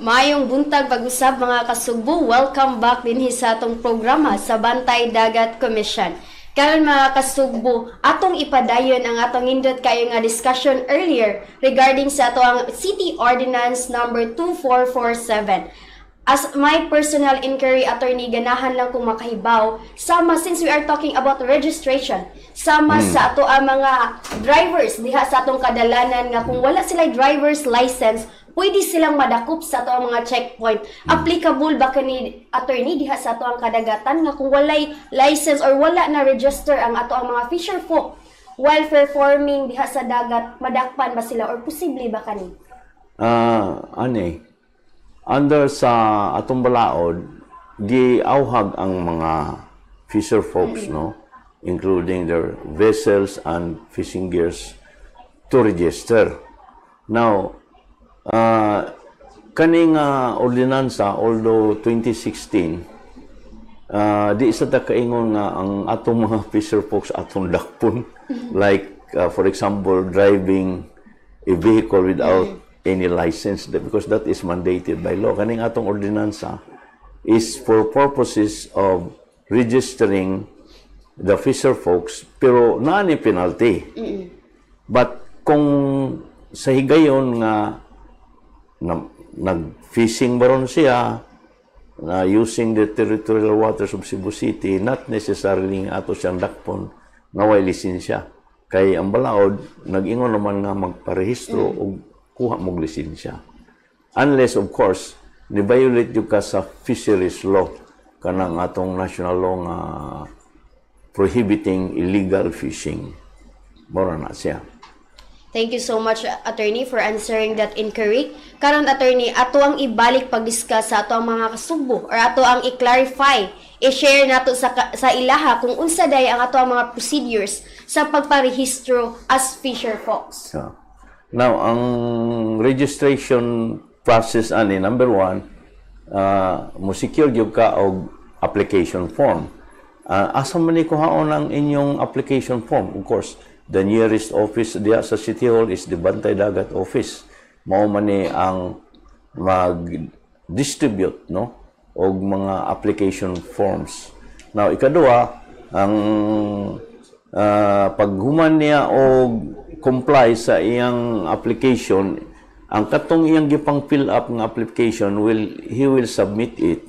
Mayong buntag pag-usab mga kasugbo, welcome back din sa atong programa sa Bantay Dagat Commission. Karon mga kasugbo, atong ipadayon ang atong indot kayo nga discussion earlier regarding sa atong City Ordinance number 2447. As my personal inquiry attorney, ganahan lang kung makahibaw, sama since we are talking about registration, sama sa ato ang mga drivers diha sa atong kadalanan nga kung wala sila driver's license, pwede silang madakop sa ato ang mga checkpoint. Applicable ba kani attorney diha sa ato ang kadagatan nga kung walay license or wala na register ang ato ang mga fisherfolk while performing diha sa dagat, madakpan ba sila or posible ba kani? Under sa atong balaod, giawhag ang mga fisher folks, no, including their vessels and fishing gears to register. Now, kaning ordinansa, although 2016, di isa ta kaingon nga ang atong mga fisher folks atong dakpon, like for example, driving a vehicle without any license, because that is mandated by law. Kaning atong ordinansa is for purposes of registering the fisher folks, pero naani penalty. But kung sa higayon nga nag-fishing baron siya na using the territorial waters of Cebu City, not necessarily nga ato siyang dakpon nga way lisensya. Kay ang balaod nag-ingon naman nga magparehistro og kuha mong lisensya. Unless, of course, ni-violate yung ka sa fisheries law, kanang atong national law nga prohibiting illegal fishing. Mora na siya. Thank you so much, attorney, for answering that inquiry. Karon, attorney, ato ang ibalik pag-discuss sa ato ang mga kasugbo or ato ang i-clarify, i-share nato sa ilaha kung unsa day ang ato ang mga procedures sa pagparehistro as fisherfolks. Yeah. Now, ang registration process ani number 1, mo secure gyud ka og application form. Asa man ni kuhaon ang inyong application form? Of course, the nearest office diya sa City Hall is the Bantay Dagat office. Mao man ni ang mag-distribute, no, og mga application forms. Now, ikaduha, ang paghuman niya og comply sa iyang application, ang katong iyang gipang fill up ng application, he will submit it,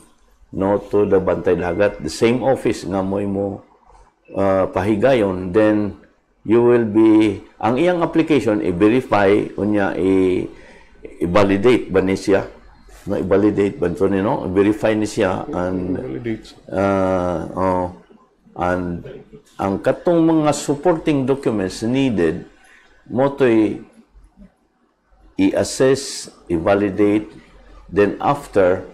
no, to the Bantay Dagat, the same office nga mo pahigayon. Then you will be, ang iyang application i-verify unya, i-validate ba ni siya, no, i-validate ba ito, no, i-verify ni siya, and and ang katong mga supporting documents needed mo to'y i-assess, i-validate, then after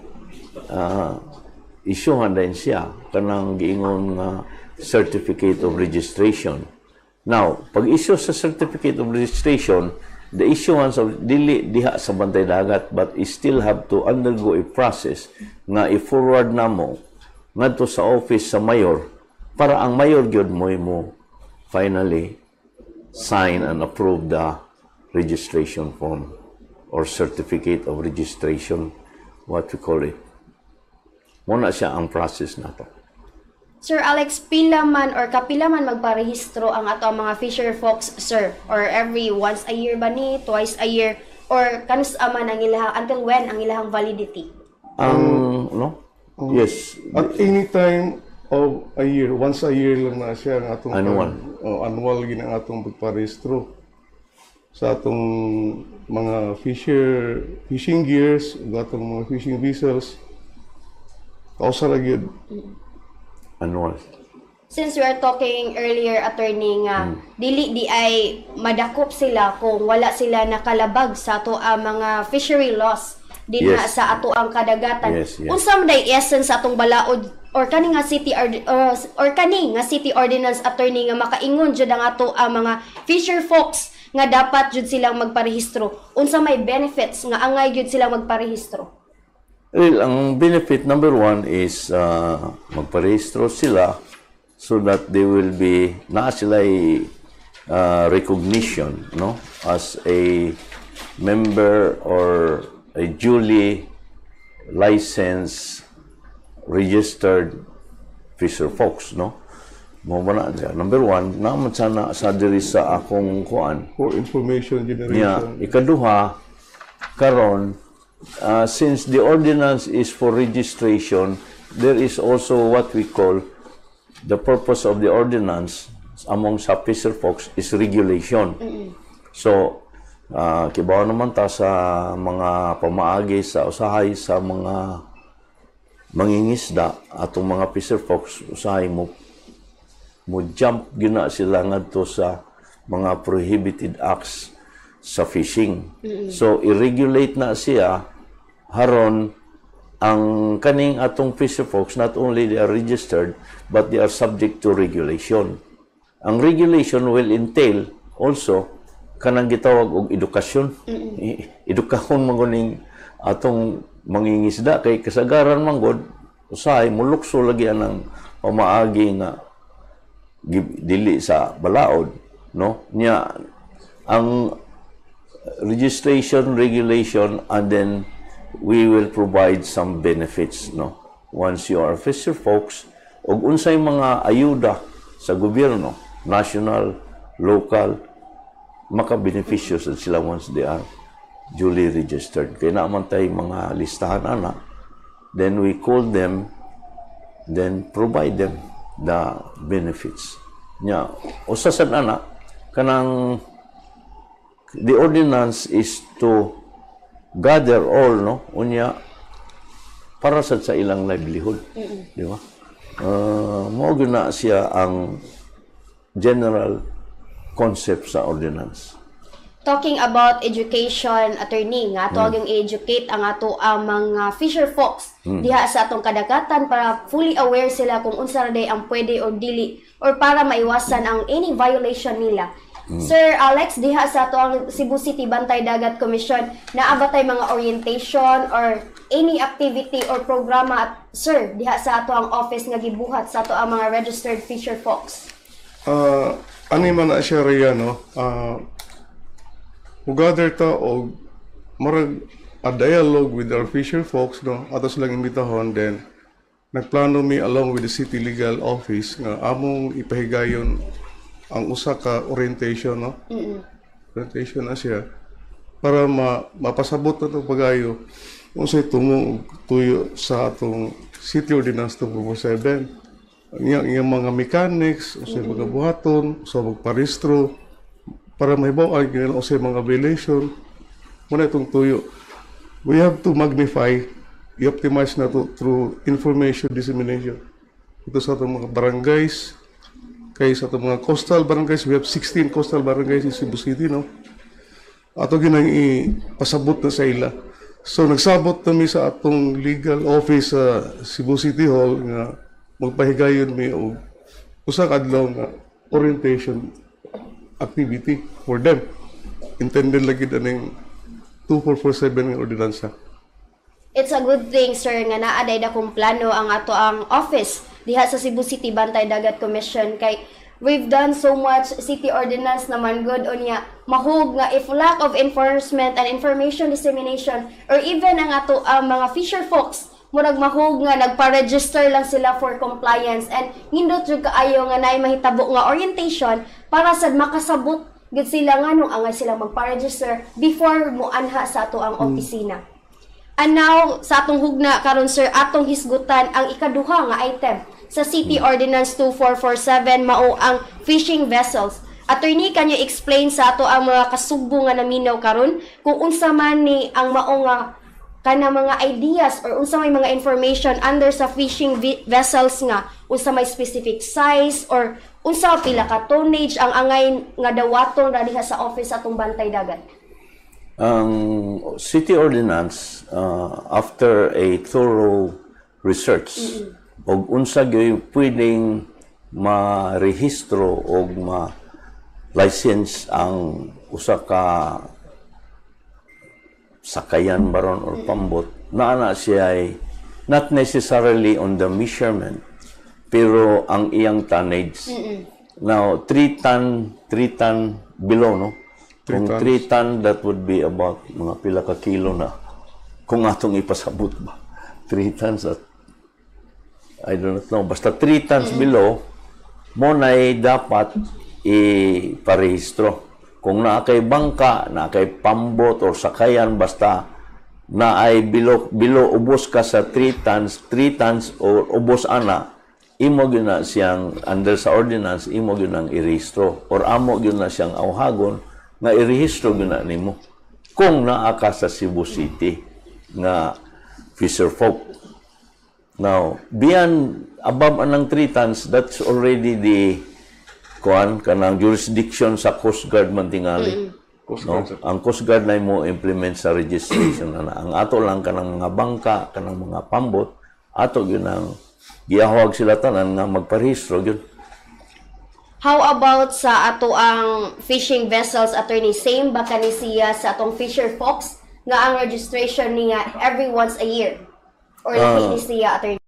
issuehan din siya kanang giingon certificate of registration. Now, pag issue sa certificate of registration, the issuance of dili diha sa Bantay Dagat, but you still have to undergo a process nga i-forward namo ngadto sa office sa mayor para ang mayor gyud mo finally sign and approve the registration form or certificate of registration, what we call it. Muna siya ang process na to. Sir Alex, pila man or kapila man magparehistro ang ato ang mga fisher folks, sir? Or every once a year ba ni, twice a year? Or kanus man ang ilahang, until when ang ilahang validity? No? Yes. At any time of a year, once a year lang na siya ang atong Annual. Annual ginang atong pagparehistro sa atong mga fishing gears, atong mga fishing vessels. Kausa ra gyud. Annual. Since we are talking earlier, attorney, nga dili di ay madakop sila kung wala sila nakalabag sa ato ang mga fishery laws din na sa ato ang kadagatan. Yes. Unsa man day essence sa atong balaod or kani nga city city ordinance, attorney, nga makaingon jud ang ato ang mga fisher folks nga dapat jud silang magparehistro? Unsa may benefits nga angay jud silang magparehistro? Well, ang benefit number 1 is magparehistro sila so that they will be na sila recognition, no, as a member or a duly licensed, registered fisherfolks, no? Mo ba na siya? Number one, naman sana sa diri sa akong kuan. For information Niya, generation. ikaduha, karon, since the ordinance is for registration, there is also what we call the purpose of the ordinance among sa fisherfolks is regulation. So, kibaw naman ta sa mga pamaagi sa usahay sa mga mangingisda atong mga fisherfolks usahay mo jump gina sila ngadto sa mga prohibited acts sa fishing. So i-regulate na siya haron ang kaning atong fisherfolks not only they are registered but they are subject to regulation. Ang regulation will entail also kanang gitawag og edukasyon. Edukahon man guning atong mangingisda kay kasagaran man gud usahay mulukso lagi anang pamaagi nga dili sa balaod, no? Nya ang registration, regulation, and then we will provide some benefits, no? Once you are fisher folks, og unsay mga ayuda sa gobyerno, national, local, makabenepisyo sila once they are duly registered. Kaya naman tayo mga listahan ana, then we call them, then provide them the benefits. Nya, usasan ana, kanang the ordinance is to gather all, no? Unya, para sa ilang livelihood. Di ba? Mo na siya ang general concept sa ordinance. Talking about education, attorney, nga to yung educate ang ato ang mga fisher folks diha sa atong kadagatan para fully aware sila kung unsa day ang pwede or dili or para maiwasan ang any violation nila. Sir Alex, diha sa ato ang Cebu City Bantay Dagat Commission, naabatay mga orientation or any activity or programa at sir, diha sa ato ang office nga gibuhat sa ato ang mga registered fisher folks. Ano man na siya riya, no? Gather ta og marag a dialogue with our fisher folks, no? Ato silang imbitahon, then nagplano mi along with the city legal office nga among ipahigayon ang usa ka orientation, no? Orientation na siya para mapasabot na ito pagayo unsay tungo tuyo sa atong City Ordinance 247. Ang mga mechanics, unsay mga buhaton, usa magparehistro, para mahibaw-an kinila unsay mga violation. Muna itong tuyo. We have to magnify, i-optimize na to through information dissemination. Ito sa itong mga barangays, kay sa itong mga coastal barangays, we have 16 coastal barangays in Cebu City, no? Ato ginang ipasabot na sa ila. So nagsabot kami sa atong legal office sa Cebu City Hall nga magpahigayon mi og usa ka adlaw nga orientation activity for them. Intended lagi aning 2447 nga ordinansa. It's a good thing, sir, nga naaday da kung plano ang ato ang office diha sa Cebu City Bantay Dagat Commission kay we've done so much city ordinance naman good unya mahug nga if lack of enforcement and information dissemination or even ang ato ang mga fisher folks murag mahug nga nagpa-register lang sila for compliance and hindot jud kaayo nga naay mahitabo nga orientation para sad makasabot gid sila nganong angay sila magpa-register before mo anha sa ato ang opisina. And now sa atong hugna karon sir atong hisgutan ang ikaduha nga item sa City Ordinance 2447 mao ang fishing vessels. Attorney, can you explain sa ato ang mga kasugbo nga naminaw karon kung unsa man ni ang mao nga kana mga ideas or unsa may mga information under sa fishing vessels nga unsa may specific size or unsa pila ka tonnage ang angay nga dawaton ra diha sa office atong Bantay Dagat? Ang City Ordinance, after a thorough research, og unsa gyud pwedeng ma-rehistro o ma-license ang usa ka sakayan baron or pambot, naana siya ay not necessarily on the measurement, pero ang iyang tonnage. Now, 3 ton below, no? Kung 3 ton, that would be about mga pila ka kilo na kung atong ipasabot ba. 3 tons at I don't know, basta 3 tons below, mo na'y dapat iparehistro. Kung na kay bangka, na kay pambot or sakayan, basta na ay below ubos ka sa 3 tons or ubos ana, imo gyud na siyang under sa ordinance, imo gyud nang irehistro or amo gyud na siyang awhagon nga irehistro gyud na nimo. Kung naa ka sa Cebu City nga fisherfolk. Now, beyond, above anang 3 tons, that's already the kanang jurisdiction sa Coast Guard man tingali. No? Ang Coast Guard na mo implement sa registration. Ang ato lang kanang mga bangka, kanang mga pambot, ato yun ang giyahawag sila tanan nga magparehistro yun. How about sa ato ang fishing vessels, attorney? Same ba kani siya sa atong fisher folks nga ang registration niya every once a year? Or ni siya, attorney?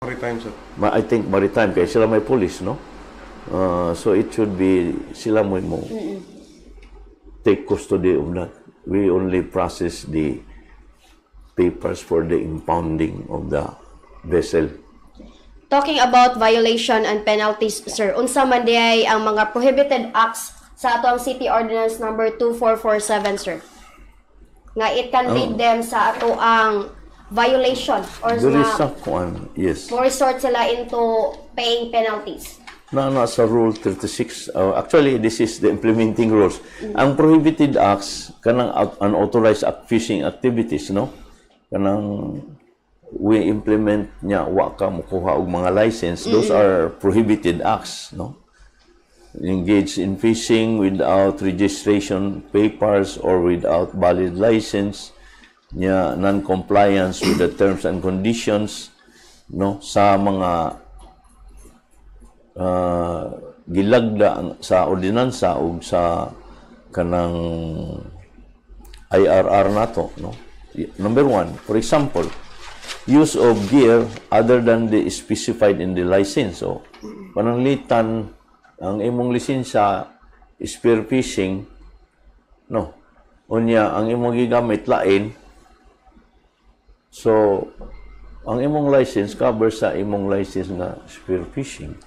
Maritime, sir. I think maritime, kaya sila may police, no? So it should be, sila mo take custody of that. We only process the papers for the impounding of the vessel. Talking about violation and penalties, sir, unsa man diay ang mga prohibited acts sa ato ang City Ordinance number 2447, sir? Nga it can lead them sa ato ang violation or There is sa one, yes. more resort sila into paying penalties. Sa Rule 36, actually, this is the implementing rules. Ang prohibited acts, kanang unauthorized fishing activities, no? Kanang we implement niya, wa ka mukuha og mga license, those are prohibited acts, no? Engage in fishing without registration papers or without valid license, niya non-compliance with the terms and conditions, no? Sa mga gilagda sa ordinansa o sa kanang IRR nato, no? Number 1, for example, use of gear other than the specified in the license. So, pananglitan ang imong lisensya spear fishing, no? Unya ang imong gigamit lain. So, ang imong license cover sa imong license nga spear fishing.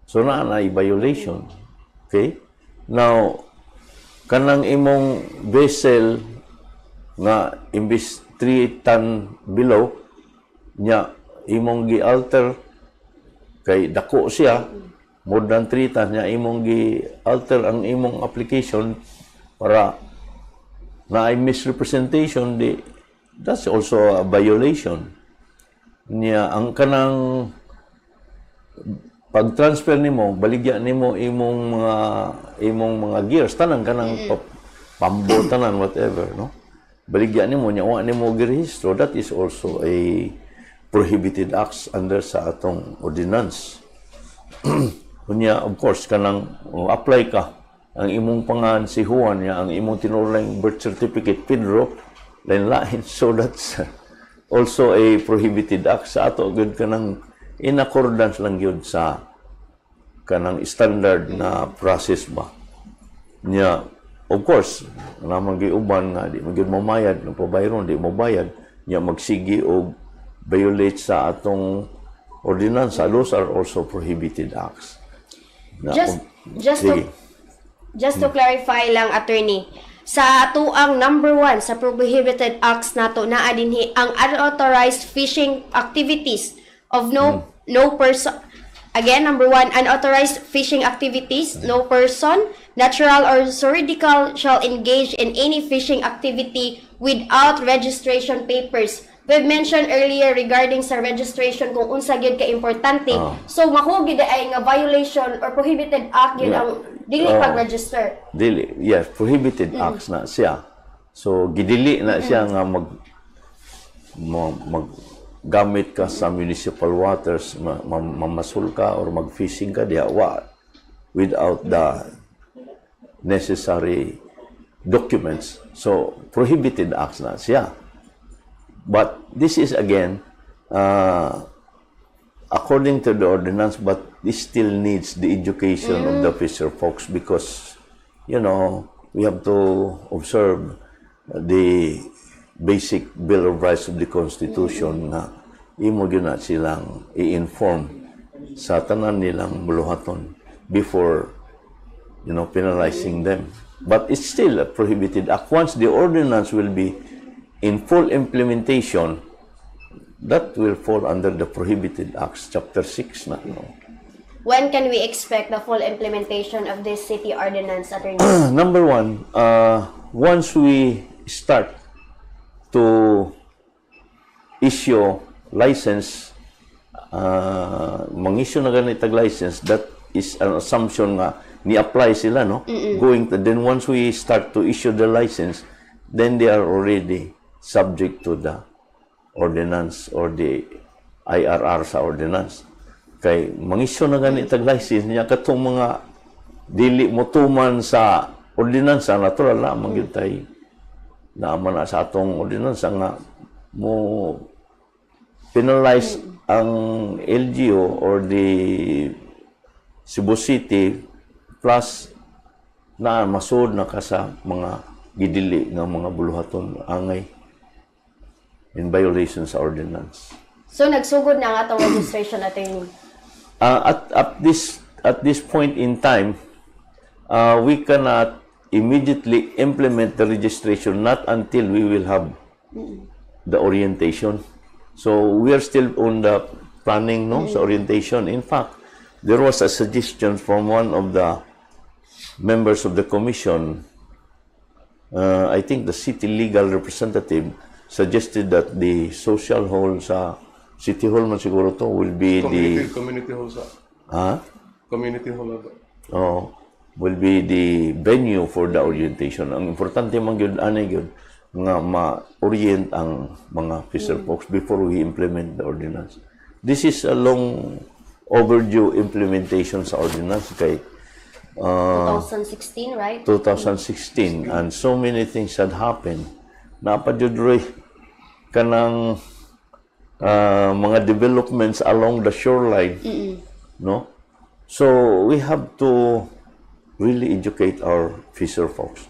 So, naanay violation. Okay? Now, kanang imong vessel nga imbis 3 ton below, nya imong gi-alter kay dako siya, more than 3 ton, nya imong gi-alter ang imong application para na ay misrepresentation, that's also a violation. Nya ang kanang pag-transfer nimo, baligya nimo imong mga gears, tanan kanang pambo, tanan whatever, no? Baligya nimo nya wa nimo girehistro, that is also a prohibited acts under sa atong ordinance. Unya, of course, kanang apply ka ang imong pangan si Juan, nya ang imong tinulang birth certificate Pedro, lain-lain. So that's also a prohibited act sa ato, good kanang in accordance lang yun sa kanang standard na process ba niya. Of course, naman giuban nga di magyud mamayad, no pabayron di mabayad, niya magsigi og violate sa atong ordinance. Those are also prohibited acts. Just to clarify lang, attorney, sa ato ang number 1 sa prohibited acts nato naa dinhi ang unauthorized fishing activities of no person. Again, number 1, unauthorized fishing activities, no person, natural or juridical, shall engage in any fishing activity without registration papers. We've mentioned earlier regarding sa registration kung unsa gyud ka importante. So mahugid ay nga violation or prohibited act gyud ang dili pag-register. Dili, yes, prohibited acts na siya. So gidili na siya nga gamit ka sa municipal waters, mamasul ka or mag-fishing ka diya, without the necessary documents. So, prohibited acts na siya. But this is again, according to the ordinance, but this still needs the education of the fisher folks, because, you know, we have to observe the basic Bill of Rights of the Constitution na imo gyud na silang i-inform sa tanan nilang buluhaton before, you know, penalizing them. But it's still a prohibited act. Once the ordinance will be in full implementation, that will fall under the prohibited acts, chapter 6 na, no? When can we expect the full implementation of this city ordinance, attorney? Number 1, once we start to issue license, mang-issue na ganitag license, that is an assumption nga ni-apply sila, no? Then once we start to issue the license, then they are already subject to the ordinance or the IRR sa ordinance. Kay mang-issue na ganitag license niya, katong mga dili motuman sa ordinance, natural na magyud naaman na sa atong ordinance nga mo penalize ang LGU or the Cebu City plus na masud na ka sa mga gidili nga mga buluhaton angay in violation sa ordinance. So nagsugod na ang atong registration, attorney. At this point in time, we cannot immediately implement the registration not until we will have the orientation. So we are still on the planning sa orientation. In fact, there was a suggestion from one of the members of the commission. I think the city legal representative suggested that the social hall sa City Hall man siguro to will be community hall sa community hall na will be the venue for the orientation. Ang importante man gyud anay gyud nga ma-orient ang mga fisher folks before we implement the ordinance. This is a long overdue implementation sa ordinance kay 2016, right? 2016, and so many things had happened. Napadudroy kanang mga developments along the shoreline, no? So we have to really educate our fisher folks.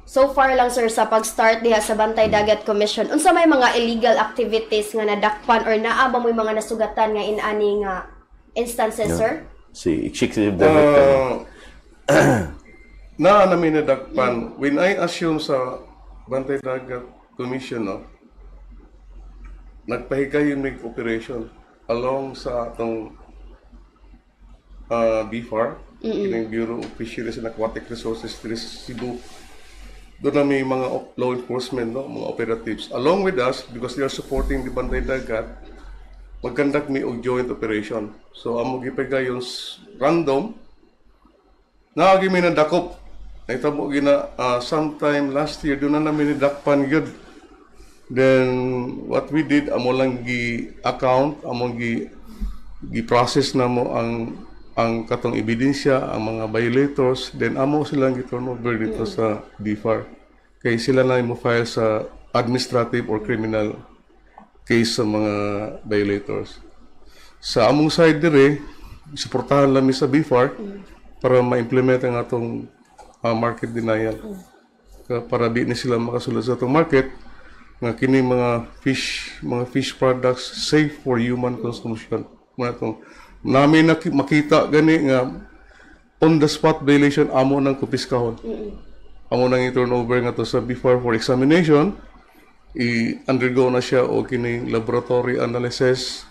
So far lang, sir, sa pag-start diha sa Bantay Dagat Commission, unsa may mga illegal activities nga nadakpan or naa ba may mga nasugatan nga inani nga instances, sir? Si Executive Director. namin nadakpan. When I assume sa Bantay Dagat Commission, nagpahigayon may operation along sa atong BFAR, yung Bureau of Fisheries and Aquatic Resources sa Cebu. Doon na may mga law enforcement, mga operatives. Along with us, because they are supporting the Bantay Dagat, mag-conduct me og joint operation. So, ang mag-ipahigayon random, naagi may nadakop. Naitabo gina sometime last year, doon na namin nidakpan yun. Then, what we did, amo lang gi-account, amo gi-process na mo ang katong ebidensya, ang mga violators, then amo silang gi-turnover dito sa DFAR. Kaya sila na mo file sa administrative or criminal case sa mga violators. Sa among side dire, suportahan lang mi sa BFAR para ma-implement ang atong market denial. Para di na sila makasulod sa atong market nga kini mga fish products safe for human consumption. Namin makita gani nga on the spot violation amo nang kupiskahon. Amo nang i-turnover nga to sa before for examination, i-undergo na siya o kining laboratory analysis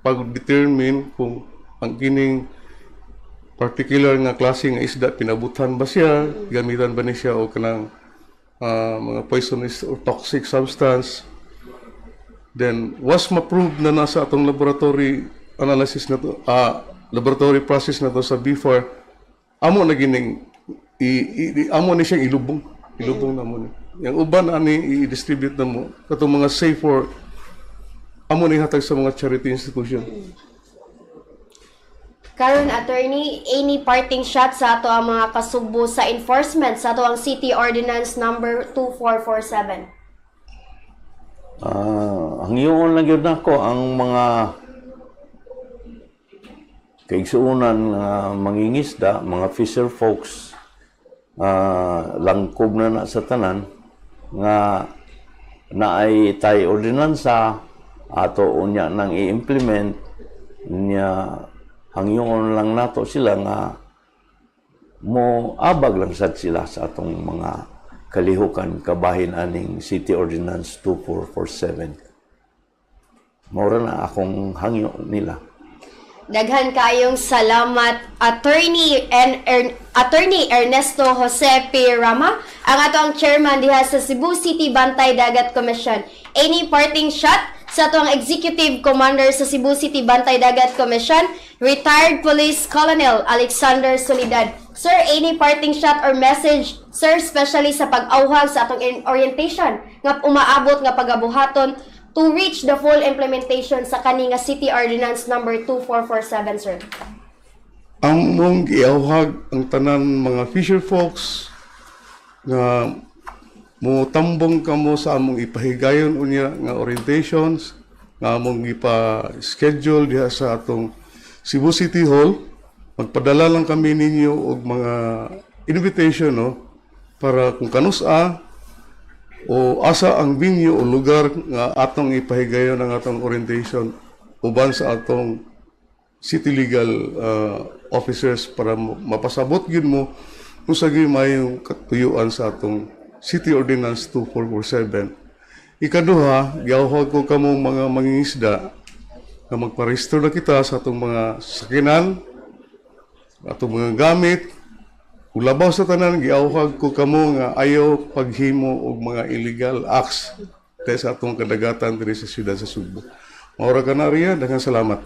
pag-determine kung ang kining particular nga klase nga isda pinabutan ba siya, gamitan ba ni siya o kanang mga poisonous or toxic substance. Then was ma-prove na nasa atong laboratory analysis na to, laboratory process na to sa BFAR, amo na gining amo ni siyang ilubong na mo ni. Yang uban ani i-distribute na mo katong mga safe for amo ni hatag sa mga charity institution. Karon, attorney, any parting shot sa ato ang mga kasugbo sa enforcement sa ato ang City Ordinance number 2447? Ang iyon lang yun ako, ang mga kaigsuunan mangingisda, mga fisher folks, langkob na sa tanan, nga naay tay ordinansa, ato unya nang i-implement, niya hangyon lang nato sila nga mo abag lang sad sila sa atong mga kalihukan kabahin aning City Ordinance 2447. Maura na akong hangyo nila. Daghan kayong salamat, Attorney Ernesto Jose P. Rama, ang ato ang chairman diha sa Cebu City Bantay Dagat Commission. Any parting shot sa ato ang Executive Commander sa Cebu City Bantay Dagat Commission, Retired Police Colonel Alexander Soledad. Sir, any parting shot or message, sir, especially sa pag-auhag sa atong orientation nga umaabot nga pagabuhaton to reach the full implementation sa kani nga City Ordinance number 2447, sir? Ang mong iauhag ang tanan mga fisher folks nga mo tambong kamo sa among ipahigayon unya nga orientations nga among ipa-schedule diha sa atong Cebu City Hall. Magpadala lang kami ninyo og mga invitation, no, para kung kanusa o asa ang venue o lugar nga atong ipahigayon ang atong orientation uban sa atong city legal officers para mapasabot gyud mo kung sagi mayong katuyuan sa atong City Ordinance 2447. Ikaduha, giawhag ko kamo mga mangingisda na magparehistro na kita sa atong mga sakinan, atong mga gamit. Kung labaw sa tanan, giawhag ko kamo nga ayaw paghimo og mga illegal acts sa atong kadagatan diri sa siyudad sa Cebu. Maura ka na riya, daghang salamat.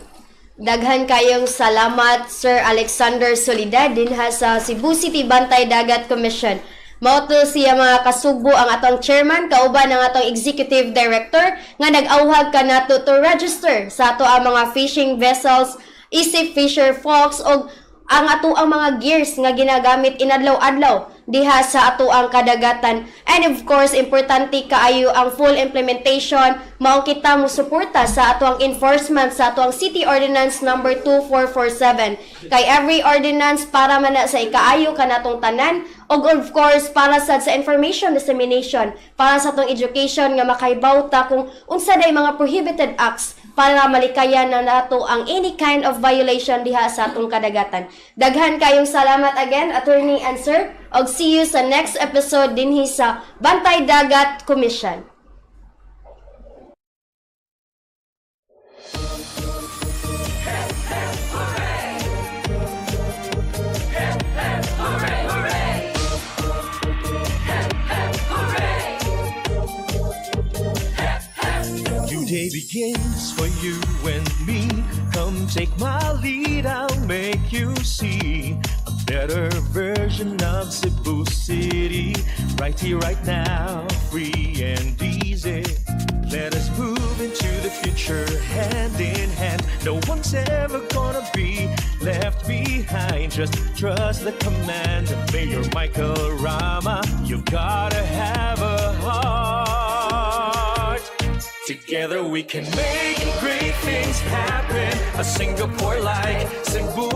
Daghan kayong salamat, Sir Alexander Soledad, dinha sa Cebu City Bantay Dagat Commission. Mauto siya mga kasugbo ang atong chairman, kauban ang atong executive director, nga nag-awhag ka nato to register sa ato ang mga fishing vessels, isip fisherfolk, o ang ato ang mga gears nga ginagamit inadlaw-adlaw diha sa ato ang kadagatan. And of course, importante kaayo ang full implementation. Mao kita mo suporta sa ato ang enforcement sa ato ang City Ordinance number 2447. Kay every ordinance para man na sa ikaayo kanatong tanan, og of course para sa information dissemination, para sa atong education nga makaibaw ta kung unsa day mga prohibited acts para malikayan na nato ang any kind of violation diha sa atong kadagatan. Daghan kayong salamat again, Attorney and Sir, og see you sa next episode dinhi sa Bantay Dagat Commission. Day begins for you and me. Come take my lead, I'll make you see a better version of Cebu City. Right here, right now, free and easy. Let us move into the future hand in hand. No one's ever gonna be left behind. Just trust the command of Mayor Michael Rama. You've gotta have a heart. Together we can make great things happen. A Singapore-like Cebu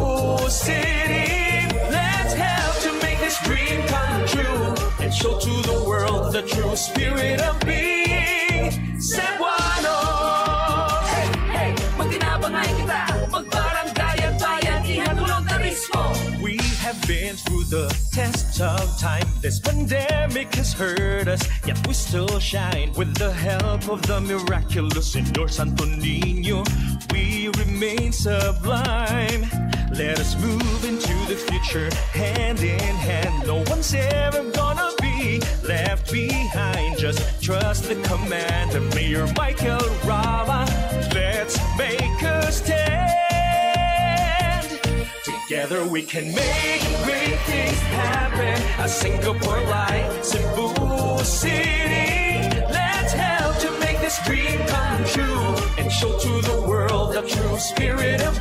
City. Let's help to make this dream come true and show to the world the true spirit of being Cebuanos. Hey, hey, magtinabangay kita, magbarangay at bayan, ihagulong na risko. We have been through the test of time. This pandemic has hurt us, yet we still shine. With the help of the miraculous Señor Santo Niño, we remain sublime. Let us move into the future hand in hand. No one's ever gonna be left behind. Just trust the command of Mayor Michael Rama. Let's make a stand. Together we can make great things happen. A Singapore-like Cebu City. Let's help to make this dream come true and show to the world the true spirit of